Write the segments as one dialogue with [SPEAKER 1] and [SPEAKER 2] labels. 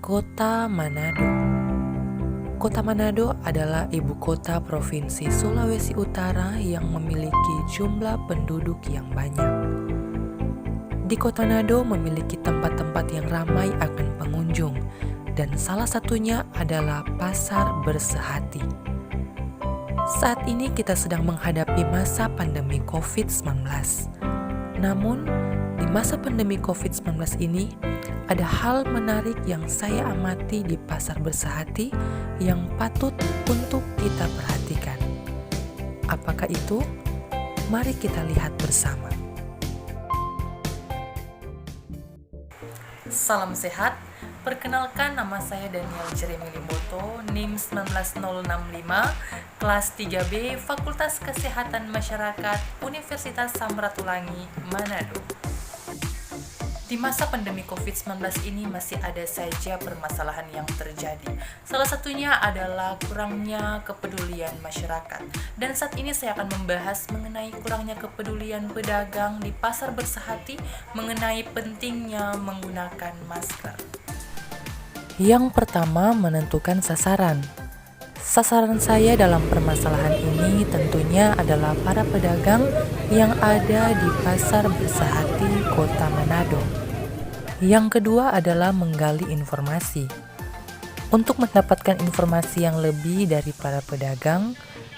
[SPEAKER 1] Kota Manado. Kota Manado adalah ibu kota Provinsi Sulawesi Utara yang memiliki jumlah penduduk yang banyak. Di Kota Manado memiliki tempat-tempat yang ramai akan pengunjung, dan salah satunya adalah Pasar Bersehati. Saat ini kita sedang menghadapi masa pandemi COVID-19. Namun, di masa pandemi COVID-19 ini, ada hal menarik yang saya amati di Pasar Bersehati yang patut untuk kita perhatikan. Apakah itu? Mari kita lihat bersama. Salam sehat, perkenalkan nama saya Daniel Jeremy Limboto, NIM 19065, kelas 3B, Fakultas Kesehatan Masyarakat, Universitas Samratulangi, Manado. Di masa pandemi COVID-19 ini masih ada saja permasalahan yang terjadi. Salah satunya adalah kurangnya kepedulian masyarakat. Dan saat ini saya akan membahas mengenai kurangnya kepedulian pedagang di Pasar Bersehati mengenai pentingnya menggunakan masker. Yang pertama, menentukan sasaran. Sasaran saya dalam permasalahan ini tentunya adalah para pedagang yang ada di Pasar Bersehati, Kota Manado. Yang kedua adalah menggali informasi. Untuk mendapatkan informasi yang lebih dari para pedagang,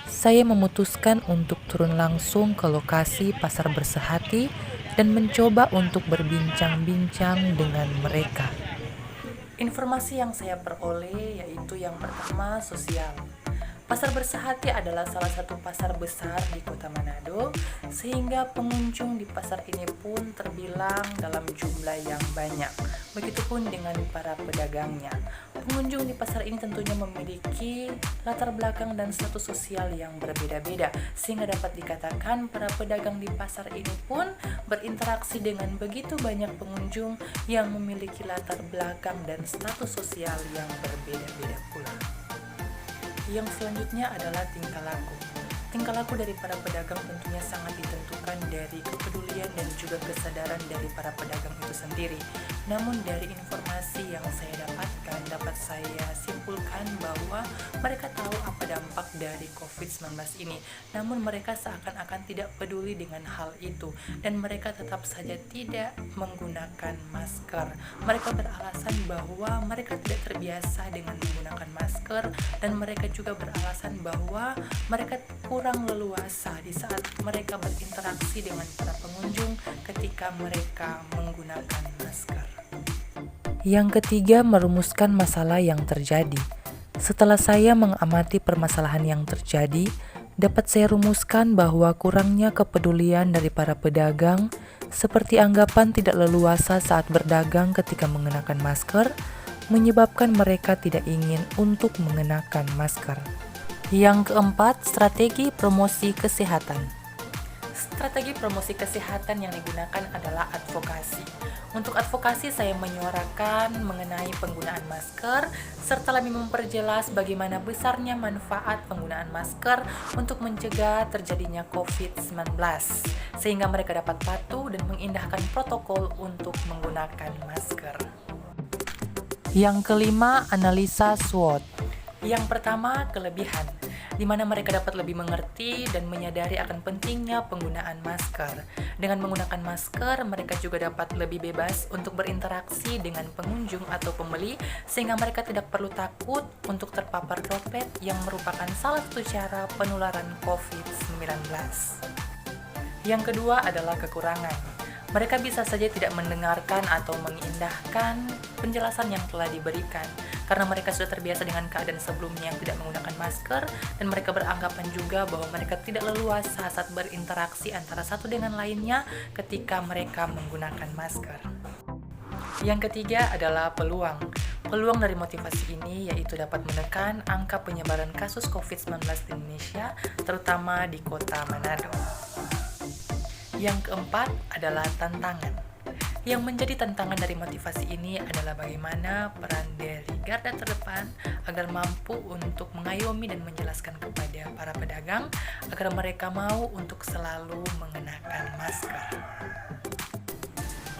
[SPEAKER 1] saya memutuskan untuk turun langsung ke lokasi Pasar Bersehati dan mencoba untuk berbincang-bincang dengan mereka. Informasi yang saya peroleh yaitu yang pertama, sosial. Pasar Bersehati adalah salah satu pasar besar di Kota Manado, sehingga pengunjung di pasar ini pun terbilang dalam jumlah yang banyak. Begitupun dengan para pedagangnya. Pengunjung di pasar ini tentunya memiliki latar belakang dan status sosial yang berbeda-beda, sehingga dapat dikatakan para pedagang di pasar ini pun berinteraksi dengan begitu banyak pengunjung yang memiliki latar belakang dan status sosial yang berbeda-beda pula. Yang selanjutnya adalah tingkah laku. Tingkah laku dari para pedagang tentunya sangat ditentukan dari kepedulian dan juga kesadaran dari para pedagang itu sendiri. Namun dari informasi yang saya dapatkan, dapat saya simpulkan bahwa mereka tahu apa dampak dari COVID-19 ini. Namun mereka seakan-akan tidak peduli dengan hal itu, dan mereka tetap saja tidak menggunakan masker. Mereka beralasan bahwa mereka tidak terbiasa dengan menggunakan masker, dan mereka juga beralasan bahwa mereka kurang leluasa di saat mereka berinteraksi dengan para pengunjung ketika mereka menggunakan masker. Yang ketiga, merumuskan masalah yang terjadi. Setelah saya mengamati permasalahan yang terjadi, dapat saya rumuskan bahwa kurangnya kepedulian dari para pedagang, seperti anggapan tidak leluasa saat berdagang ketika mengenakan masker, menyebabkan mereka tidak ingin untuk mengenakan masker. Yang keempat, strategi promosi kesehatan. Strategi promosi kesehatan yang digunakan adalah advokasi. Untuk advokasi, saya menyuarakan mengenai penggunaan masker, serta lebih memperjelas bagaimana besarnya manfaat penggunaan masker untuk mencegah terjadinya COVID-19, sehingga mereka dapat patuh dan mengindahkan protokol untuk menggunakan masker. Yang kelima, analisa SWOT. Yang pertama, kelebihan, di mana mereka dapat lebih mengerti dan menyadari akan pentingnya penggunaan masker. Dengan menggunakan masker, mereka juga dapat lebih bebas untuk berinteraksi dengan pengunjung atau pembeli, sehingga mereka tidak perlu takut untuk terpapar droplet yang merupakan salah satu cara penularan COVID-19. Yang kedua adalah kekurangan. Mereka bisa saja tidak mendengarkan atau mengindahkan penjelasan yang telah diberikan, karena mereka sudah terbiasa dengan keadaan sebelumnya yang tidak menggunakan masker, dan mereka beranggapan juga bahwa mereka tidak leluasa saat berinteraksi antara satu dengan lainnya ketika mereka menggunakan masker. Yang ketiga adalah peluang. Peluang dari motivasi ini yaitu dapat menekan angka penyebaran kasus COVID-19 di Indonesia, terutama di Kota Manado. Yang keempat adalah tantangan. Yang menjadi tantangan dari motivasi ini adalah bagaimana peran dari garda terdepan agar mampu untuk mengayomi dan menjelaskan kepada para pedagang agar mereka mau untuk selalu mengenakan masker.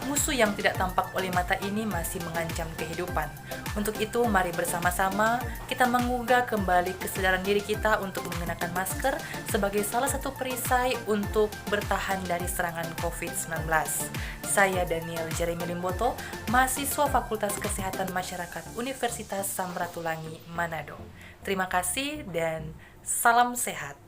[SPEAKER 1] musuh yang tidak tampak oleh mata ini masih mengancam kehidupan. Untuk itu, mari bersama-sama kita menggugah kembali kesadaran diri kita untuk mengenakan masker sebagai salah satu perisai untuk bertahan dari serangan COVID-19. Saya Daniel Jeremy Limboto, mahasiswa Fakultas Kesehatan Masyarakat Universitas Samratulangi, Manado. Terima kasih dan salam sehat.